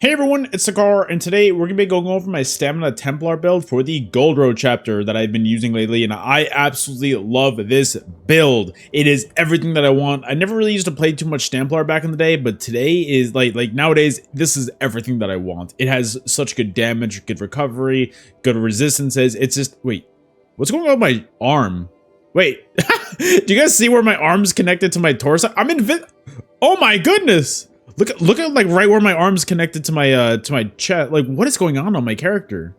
Hey everyone, it's Sekaar, and today we're going to be going over my Stamina Templar build for the Gold Road chapter that I've been using lately, and I absolutely love this build. It is everything that I want. I never really used to play too much StamPlar back in the day, but today is like nowadays, this is everything that I want. It has such good damage, good recovery, good resistances. It's just, wait, what's going on with my arm? Wait, do you guys see where my arm's connected to my torso? Oh my goodness! Look at like right where my arm's connected to my chest. Like, what is going on my character?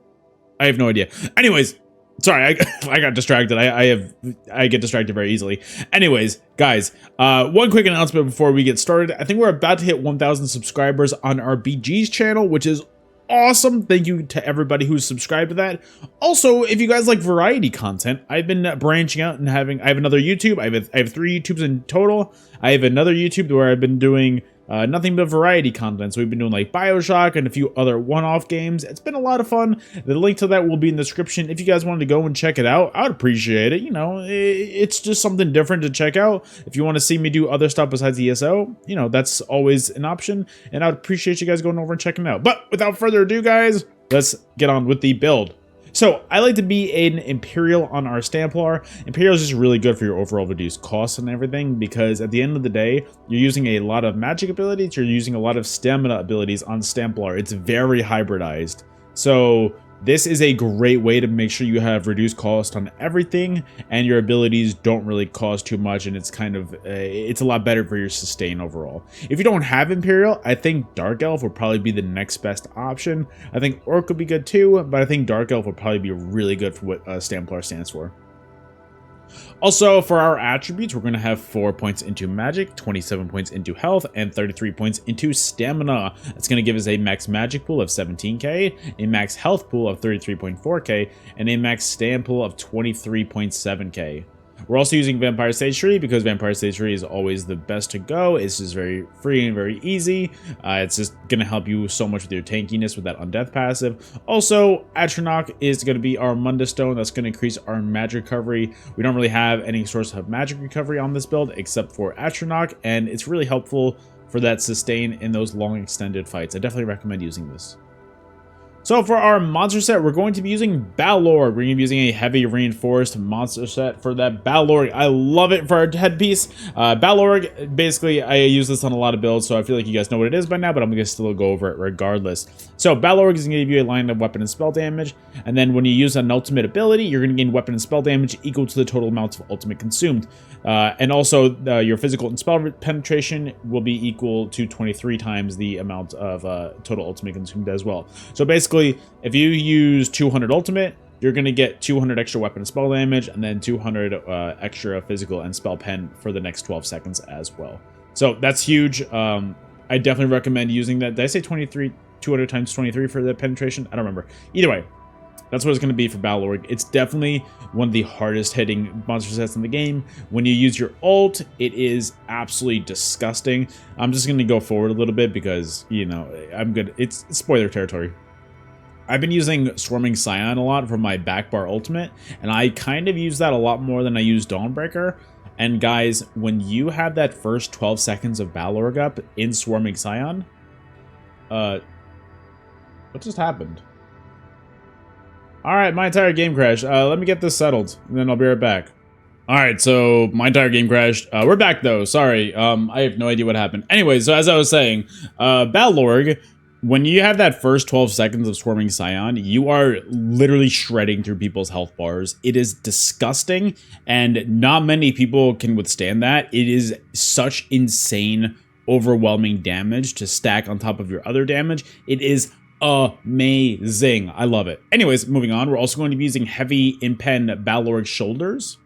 I have no idea. Anyways, sorry, I got distracted. I get distracted very easily. Anyways, guys, one quick announcement before we get started. I think we're about to hit 1,000 subscribers on our BG's channel, which is awesome. Thank you to everybody who's subscribed to that. Also, if you guys like variety content, I've been branching out and I have another YouTube. I have 3 YouTubes in total. I have another YouTube where I've been doing nothing but variety content. So we've been doing like BioShock and a few other one-off games. It's been a lot of fun. The link to that will be in the description. If you guys wanted to go and check it out, I'd appreciate it. You know, it's just something different to check out. If you want to see me do other stuff besides ESO, you know, that's always an option. And I'd appreciate you guys going over and checking it out. But without further ado, guys, let's get on with the build. So, I like to be an Imperial on our StamPlar. Imperial is just really good for your overall reduced costs and everything, because at the end of the day, you're using a lot of magic abilities, you're using a lot of stamina abilities on StamPlar. It's very hybridized. So, this is a great way to make sure you have reduced cost on everything, and your abilities don't really cost too much, and it's kind of, it's a lot better for your sustain overall. If you don't have Imperial, I think Dark Elf would probably be the next best option. I think Orc would be good too, but I think Dark Elf would probably be really good for what StamPlar stands for. Also, for our attributes, we're going to have 4 points into magic, 27 points into health, and 33 points into stamina. That's going to give us a max magic pool of 17k, a max health pool of 33.4k, and a max stam pool of 23.7k. We're also using Vampire Stage 3 because Vampire Stage 3 is always the best to go. It's just very free and very easy. It's just going to help you so much with your tankiness with that Undeath passive. Also, Atronach is going to be our Munda Stone. That's going to increase our magic recovery. We don't really have any source of magic recovery on this build except for Atronach, and it's really helpful for that sustain in those long extended fights. I definitely recommend using this. So for our monster set, we're going to be using Balorg. We're going to be using a heavy reinforced monster set for that Balorg. I love it for our headpiece. Balorg, basically, I use this on a lot of builds, so I feel like you guys know what it is by now, but I'm going to still go over it regardless. So Balorg is going to give you a line of weapon and spell damage, and then when you use an ultimate ability, you're going to gain weapon and spell damage equal to the total amount of ultimate consumed. And also, your physical and spell penetration will be equal to 23 times the amount of total ultimate consumed as well. So basically, if you use 200 ultimate, you're going to get 200 extra weapon and spell damage, and then 200 extra physical and spell pen for the next 12 seconds as well. So that's huge. I definitely recommend using that. Did I say 23? 200 times 23 for the penetration? I don't remember. Either way, that's what it's going to be for Balorg. It's definitely one of the hardest hitting monster sets in the game. When you use your ult, it is absolutely disgusting. I'm just going to go forward a little bit because, you know, I'm good. It's spoiler territory. I've been using Swarming Scion a lot for my back bar ultimate, and I kind of use that a lot more than I use Dawnbreaker. And guys, when you have that first 12 seconds of Balorg up in Swarming Scion, what just happened? Alright, my entire game crashed. Let me get this settled, and then I'll be right back. Alright, so my entire game crashed. We're back though, sorry. I have no idea what happened. Anyway, so as I was saying, Balorg, when you have that first 12 seconds of Swarming Scion, you are literally shredding through people's health bars. It is disgusting, and not many people can withstand that. It is such insane, overwhelming damage to stack on top of your other damage. It is amazing. I love it. Anyways, moving on, we're also going to be using heavy Impen Balorg shoulders.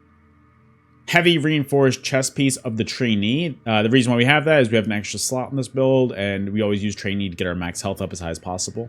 Heavy reinforced chest piece of the trainee. The reason why we have that is we have an extra slot in this build, and we always use trainee to get our max health up as high as possible.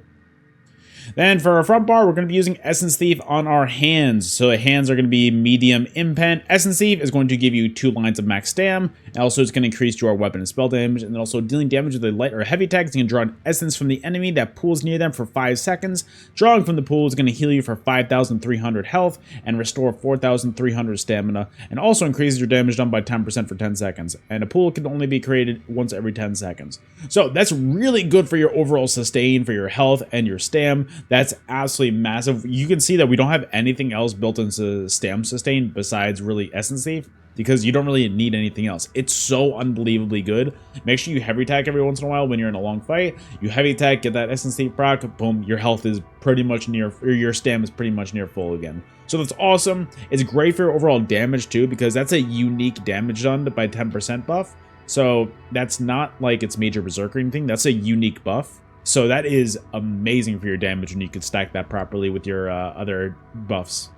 Then for our front bar, we're going to be using Essence Thief on our hands. So the hands are going to be medium impen. Essence Thief is going to give you 2 lines of max stam. And also, it's going to increase your weapon and spell damage. And then also dealing damage with a light or heavy attack. You can draw an essence from the enemy that pools near them for 5 seconds. Drawing from the pool is going to heal you for 5,300 health and restore 4,300 stamina. And also increases your damage done by 10% for 10 seconds. And a pool can only be created once every 10 seconds. So that's really good for your overall sustain, for your health and your stam. That's absolutely massive. You can see that we don't have anything else built into stam sustain besides really Essence Thief, because you don't really need anything else. It's so unbelievably good. Make sure you heavy attack every once in a while when you're in a long fight. You heavy attack, get that Essence Thief proc, boom, your health is pretty much near, or your stam is pretty much near full again. So that's awesome. It's great for your overall damage too, because that's a unique damage done by 10% buff. So that's not like it's major berserk or anything. That's a unique buff. So that is amazing for your damage, and you can stack that properly with your other buffs.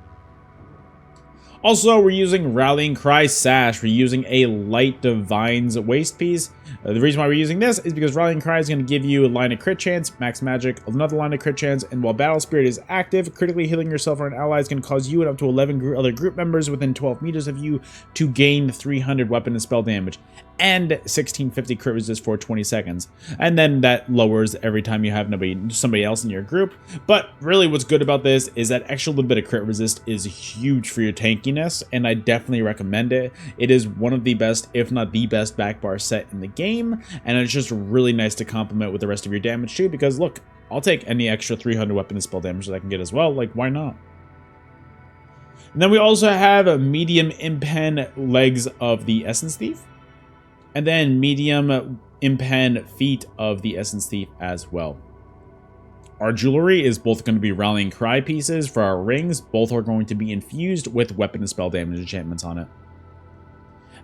Also, we're using Rallying Cry Sash. We're using a Light Divine's waist piece. The reason why we're using this is because Rallying Cry is going to give you a line of crit chance, max magic, another line of crit chance, and while Battle Spirit is active, critically healing yourself or an ally is going to cause you and up to 11 other group members within 12 meters of you to gain 300 weapon and spell damage and 1650 crit resist for 20 seconds. And then that lowers every time you have somebody else in your group. But really what's good about this is that extra little bit of crit resist is huge for your tankiness, and I definitely recommend it. It is one of the best, if not the best, back bar set in the game, and it's just really nice to complement with the rest of your damage too, because look, I'll take any extra 300 weapon and spell damage that I can get as well. Like, why not? And then we also have a medium impen legs of the Essence Thief, and then medium impen feet of the Essence Thief as well. Our jewelry is both going to be Rallying Cry pieces. For our rings, both are going to be infused with weapon and spell damage enchantments on it.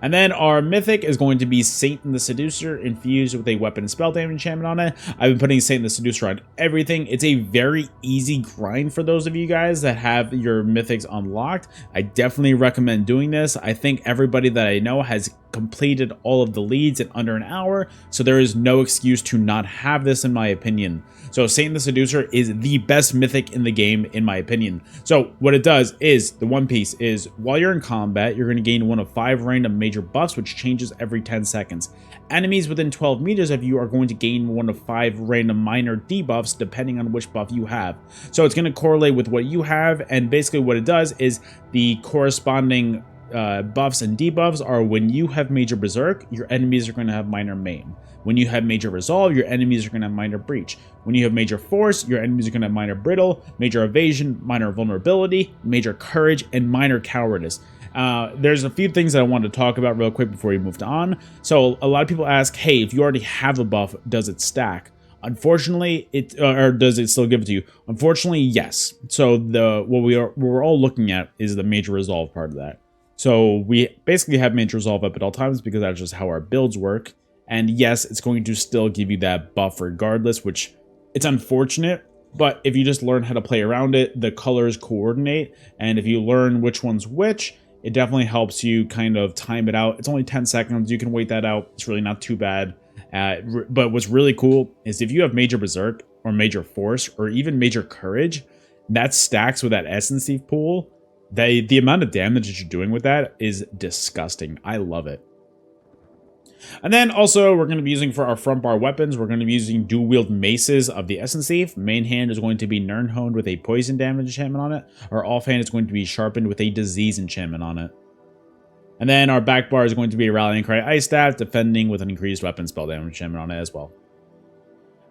And then our mythic is going to be Satan the Seducer, infused with a weapon and spell damage enchantment on it. I've been putting Satan the Seducer on everything. It's a very easy grind for those of you guys that have your mythics unlocked. I definitely recommend doing this. I think everybody that I know has completed all of the leads in under an hour, so there is no excuse to not have this, in my opinion. So Satan the Seducer is the best mythic in the game, in my opinion. So what it does is, the one piece is, while you're in combat, you're going to gain one of 5 random major buffs, which changes every 10 seconds. Enemies within 12 meters of you are going to gain one of 5 random minor debuffs, depending on which buff you have. So it's going to correlate with what you have, and basically what it does is the corresponding buffs and debuffs are: when you have major berserk, your enemies are going to have minor maim. When you have major resolve, your enemies are going to have minor breach. When you have major force, your enemies are going to have minor brittle, major evasion, minor vulnerability, major courage, and minor cowardice. There's a few things that I wanted to talk about real quick before we moved on. So a lot of people ask, hey, if you already have a buff, does it stack? Unfortunately, or does it still give it to you? Unfortunately, yes. So what we're all looking at is the major resolve part of that. So we basically have major resolve up at all times because that's just how our builds work. And yes, it's going to still give you that buff regardless, which it's unfortunate. But if you just learn how to play around it, the colors coordinate. And if you learn which one's which, it definitely helps you kind of time it out. It's only 10 seconds. You can wait that out. It's really not too bad. But what's really cool is if you have major berserk or major force or even major courage, that stacks with that Essence Thief pool. The amount of damage that you're doing with that is disgusting. I love it. And then also we're going to be using for our front bar weapons, we're going to be using dual wield maces of the Essence Thief. Main hand is going to be Nirnhoned with a poison damage enchantment on it. Our offhand is going to be sharpened with a disease enchantment on it. And then our back bar is going to be a Rallying Cry Ice Staff, defending with an increased weapon spell damage enchantment on it as well.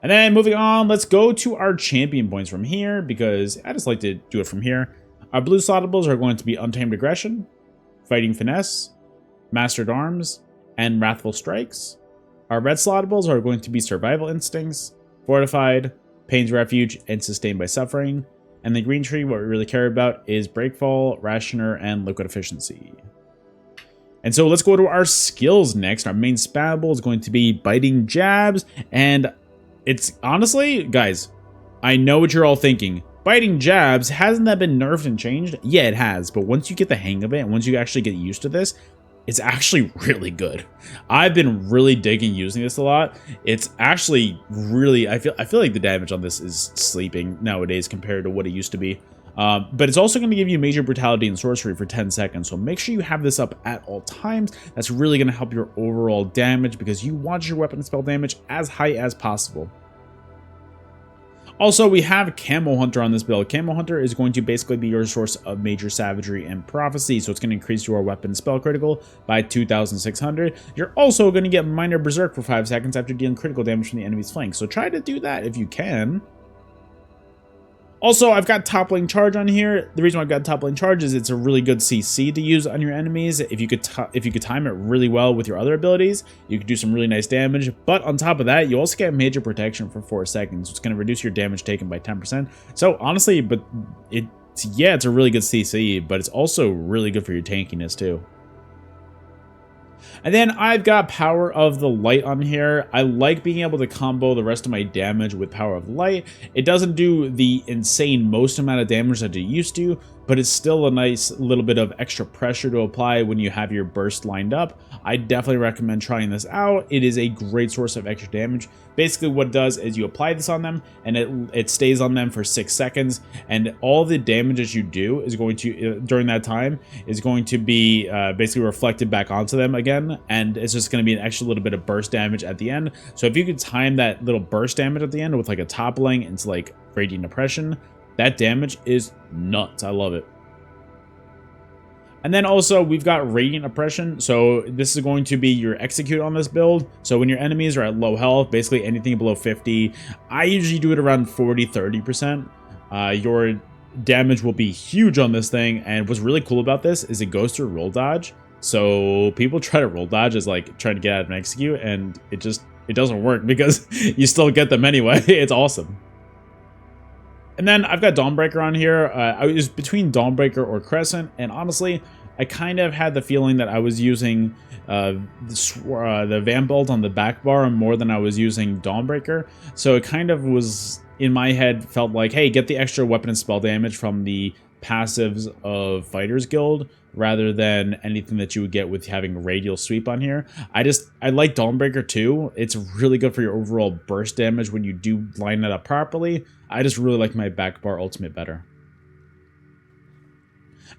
And then moving on, let's go to our champion points from here, because I just like to do it from here. Our blue slottables are going to be Untamed Aggression, Fighting Finesse, Mastered Arms, and Wrathful Strikes. Our red slottables are going to be Survival Instincts, Fortified, Pain's Refuge, and Sustained by Suffering. And the green tree, what we really care about is Breakfall, Rationer, and Liquid Efficiency. And so let's go to our skills next. Our main spammable is going to be Biting Jabs, and it's honestly, guys, I know what you're all thinking. Biting Jabs, hasn't that been nerfed and changed? Yeah, it has, but once you get the hang of it, and once you actually get used to this, it's actually really good. I've been really digging using this a lot. It's actually really, I feel like the damage on this is sleeping nowadays compared to what it used to be. But it's also going to give you major brutality and sorcery for 10 seconds, so make sure you have this up at all times. That's really going to help your overall damage because you want your weapon spell damage as high as possible. Also, we have Camo Hunter on this build. Camo Hunter is going to basically be your source of major savagery and prophecy, so it's going to increase your weapon spell critical by 2,600. You're also going to get minor berserk for 5 seconds after dealing critical damage from the enemy's flank, so try to do that if you can. Also, I've got Toppling Charge on here. The reason why I've got Toppling Charge is it's a really good CC to use on your enemies. If you could time it really well with your other abilities, you could do some really nice damage. But on top of that, you also get major protection for 4 seconds. It's going to reduce your damage taken by 10%. So honestly, it's a really good CC, but it's also really good for your tankiness too. And then I've got Power of the Light on here. I like being able to combo the rest of my damage with Power of the Light. It doesn't do the insane most amount of damage that it used to, but it's still a nice little bit of extra pressure to apply when you have your burst lined up. I definitely recommend trying this out. It is a great source of extra damage. Basically what it does is you apply this on them and it stays on them for 6 seconds, and all the damage that you do is going to during that time is going to be basically reflected back onto them again, and it's just going to be an extra little bit of burst damage at the end. So if you could time that little burst damage at the end with like a toppling into like radiant oppression, that damage is nuts. I love it. And then also we've got Radiant Oppression. So this is going to be your execute on this build. So when your enemies are at low health, basically anything below 50, I usually do it around 40-30%. Your damage will be huge on this thing. And what's really cool about this is it goes through roll dodge. So people try to roll dodge as like trying to get out of an execute, and it doesn't work because you still get them anyway. It's awesome. And then I've got Dawnbreaker on here. I was between Dawnbreaker or Crescent, and honestly, I kind of had the feeling that I was using the Vamp Bolt on the back bar more than I was using Dawnbreaker. So it kind of was, in my head, felt like, hey, get the extra weapon and spell damage from the passives of Fighters Guild rather than anything that you would get with having Radial Sweep on here. I like Dawnbreaker too. It's really good for your overall burst damage when you do line it up properly. I just really like my back bar ultimate better.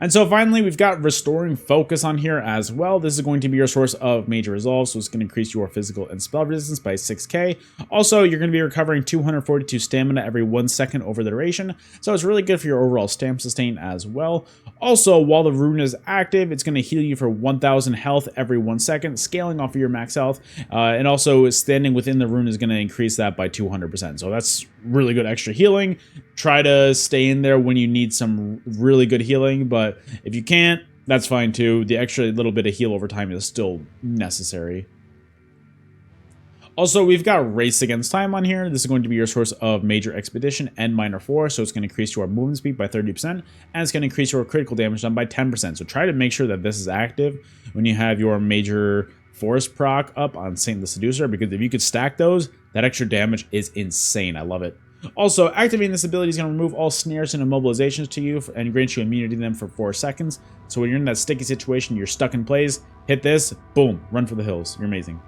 And so finally, we've got Restoring Focus on here as well. This is going to be your source of major resolve, so it's going to increase your physical and spell resistance by 6k. Also, you're going to be recovering 242 stamina every 1 second over the duration, so it's really good for your overall stamp sustain as well. Also, while the rune is active, it's going to heal you for 1000 health every 1 second, scaling off of your max health, and also standing within the rune is going to increase that by 200%, so that's really good extra healing. Try to stay in there when you need some really good healing, but if you can't, that's fine too. The extra little bit of heal over time is still necessary. Also, we've got Race Against Time on here. This is going to be your source of Major Expedition and Minor Force, so it's going to increase your movement speed by 30%, and it's going to increase your critical damage done by 10%. So try to make sure that this is active when you have your Major Force proc up on Saint the Seducer, because if you could stack those, that extra damage is insane. I love it. Also, activating this ability is going to remove all snares and immobilizations to you and grant you immunity to them for 4 seconds. So when you're in that sticky situation, you're stuck in place, hit this, boom, run for the hills. You're amazing.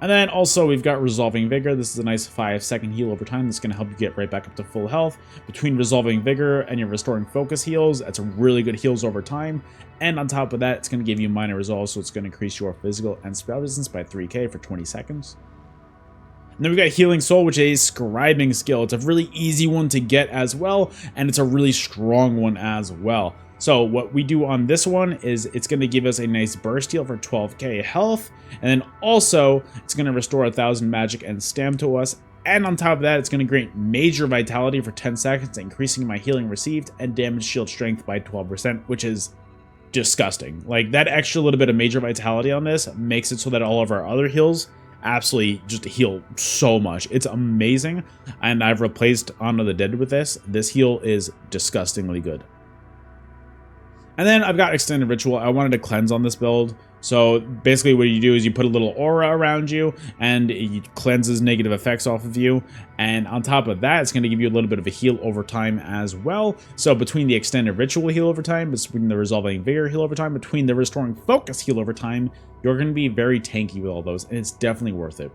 And then also we've got Resolving Vigor. This is a nice 5-second heal over time that's going to help you get right back up to full health. Between Resolving Vigor and your Restoring Focus heals, that's a really good heals over time. And on top of that, it's going to give you Minor Resolve, so it's going to increase your physical and spell resistance by 3k for 20 seconds. And then we've got Healing Soul, which is a scribing skill. It's a really easy one to get as well, and it's a really strong one as well. So what we do on this one is it's going to give us a nice burst heal for 12k health, and then also it's going to restore 1000 magic and stam to us. And on top of that, it's going to grant major vitality for 10 seconds, increasing my healing received and damage shield strength by 12%, which is disgusting. Like, that extra little bit of major vitality on this makes it so that all of our other heals absolutely just heal so much. It's amazing, and I've replaced Honor the Dead with this. This heal is disgustingly good. And then I've got Extended Ritual. I wanted to cleanse on this build. So basically what you do is you put a little aura around you and it cleanses negative effects off of you. And on top of that, it's going to give you a little bit of a heal over time as well. So between the extended ritual heal over time, between the resolving vigor heal over time, between the restoring focus heal over time, you're going to be very tanky with all those, and it's definitely worth it.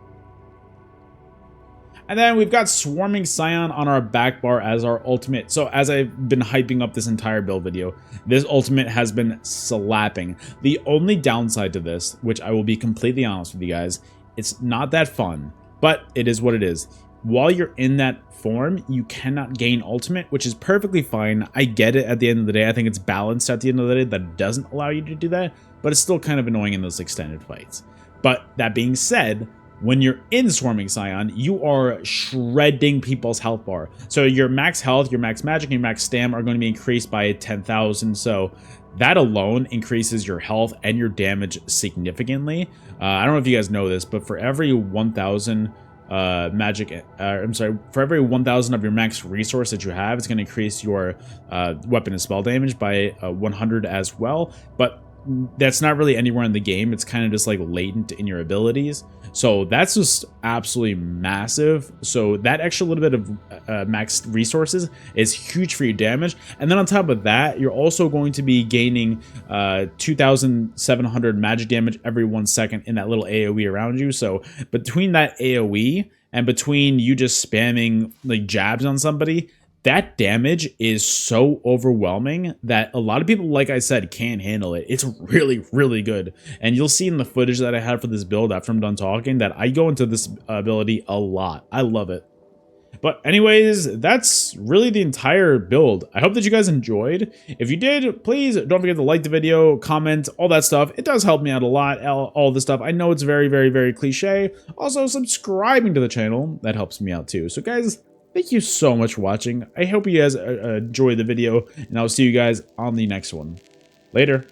And then we've got Swarming Scion on our back bar as our ultimate. So as I've been hyping up this entire build video, this ultimate has been slapping. The only downside to this, which I will be completely honest with you guys, it's not that fun, but it is what it is. While you're in that form, you cannot gain ultimate, which is perfectly fine. I get it at the end of the day. I think it's balanced at the end of the day that it doesn't allow you to do that, but it's still kind of annoying in those extended fights. But that being said, when you're in Swarming Scion, you are shredding people's health bar. So your max health, your max magic, and your max stam are going to be increased by 10,000. So that alone increases your health and your damage significantly. I don't know if you guys know this, but for every 1,000 magic, for every 1,000 of your max resource that you have, it's going to increase your weapon and spell damage by 100 as well. But that's not really anywhere in the game. It's kind of just like latent in your abilities. So that's just absolutely massive. So that extra little bit of max resources is huge for your damage. And then on top of that, you're also going to be gaining 2,700 magic damage every 1 second in that little AoE around you. So between that AoE and between you just spamming like jabs on somebody, that damage is so overwhelming that a lot of people, like I said, can't handle it. It's really, really good. And you'll see in the footage that I had for this build after I'm done talking that I go into this ability a lot. I love it. But anyways, that's really the entire build. I hope that you guys enjoyed. If you did, please don't forget to like the video, comment, all that stuff. It does help me out a lot, all this stuff. I know it's very, very, very cliche. Also, subscribing to the channel, that helps me out too. So guys, thank you so much for watching. I hope you guys enjoyed the video, and I'll see you guys on the next one. Later.